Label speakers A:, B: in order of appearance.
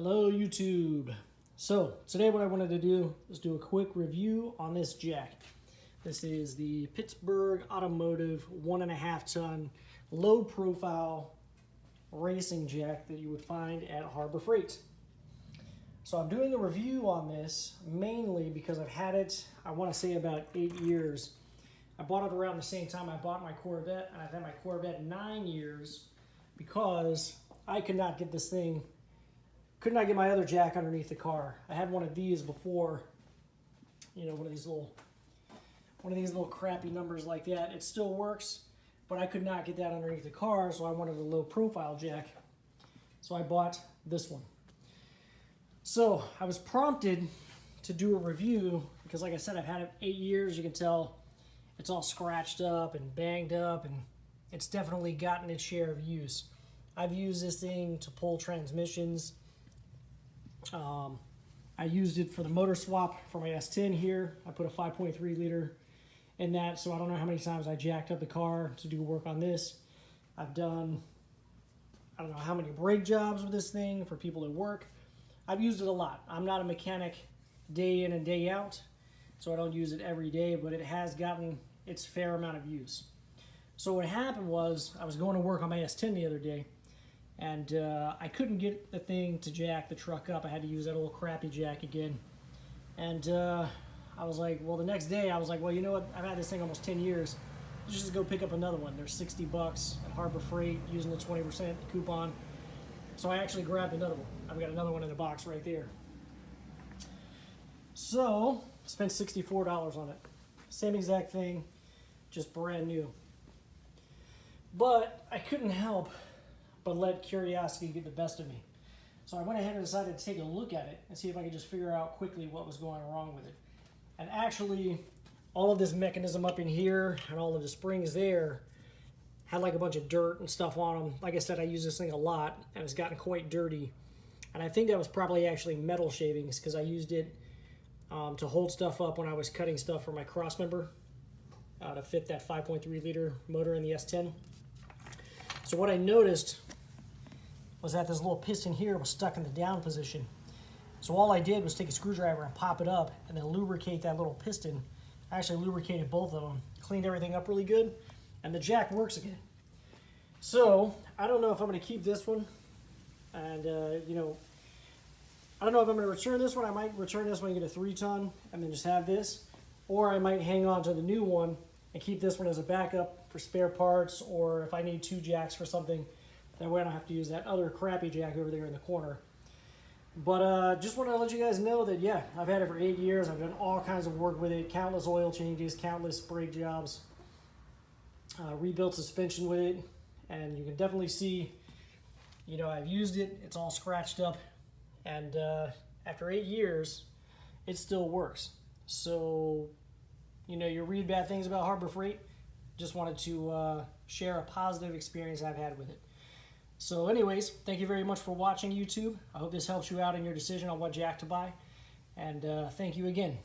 A: Hello YouTube. So today what I wanted to do is do a quick review on this jack. This is the Pittsburgh Automotive 1.5 ton low profile racing jack that you would find at Harbor Freight. So I'm doing a review on this mainly because I've had it, I want to say about 8 years. I bought it around the same time I bought my Corvette, and I've had my Corvette 9 years because I could not get this thing. Could not get my other jack underneath the car. I had one of these before, you know, one of these little crappy numbers like that. It still works, but I could not get that underneath the car, so I wanted a low profile jack. So I bought this one. So I was prompted to do a review because, like I said, I've had it 8 years. You can tell it's all scratched up and banged up, and it's definitely gotten its share of use. I've used this thing to pull transmissions. I used it for the motor swap for my S10 here. I put a 5.3 liter in that, so I don't know how many times I jacked up the car to do work on this. I've done, I don't know how many brake jobs with this thing for people at work. I've used it a lot. I'm not a mechanic day in and day out, so I don't use it every day, but it has gotten its fair amount of use. So what happened was I was going to work on my S10 the other day, and I couldn't get the thing to jack the truck up. I had to use that old crappy jack again. And I was like, well, the next day I was like, well, you know what? I've had this thing almost 10 years. Let's just go pick up another one. They're $60 at Harbor Freight using the 20% coupon. So I actually grabbed another one. I've got another one in the box right there. So spent $64 on it. Same exact thing, just brand new. But I couldn't help but let curiosity get the best of me. So I went ahead and decided to take a look at it and see if I could just figure out quickly what was going wrong with it. And actually, all of this mechanism up in here and all of the springs there had like a bunch of dirt and stuff on them. Like I said, I use this thing a lot, and it's gotten quite dirty. And I think that was probably actually metal shavings, because I used it to hold stuff up when I was cutting stuff for my crossmember to fit that 5.3 liter motor in the S10. So what I noticed was that this little piston here was stuck in the down position. So all I did was take a screwdriver and pop it up and then lubricate that little piston. I actually lubricated both of them, cleaned everything up really good, and the jack works again. So I don't know if I'm going to keep this one, and you know, I don't know if I'm going to return this one. I might return this one and get a 3-ton and then just have this, or I might hang on to the new one and keep this one as a backup for spare parts, or if I need 2 jacks for something, that way I don't have to use that other crappy jack over there in the corner. But just wanted to let you guys know that, yeah, I've had it for 8 years. I've done all kinds of work with it, countless oil changes, countless brake jobs, rebuilt suspension with it, and you can definitely see, you know, I've used it. It's all scratched up, and after 8 years, it still works. So, you know, you read bad things about Harbor Freight. Just wanted to share a positive experience I've had with it. So anyways, thank you very much for watching, YouTube. I hope this helps you out in your decision on what jack to buy. And thank you again.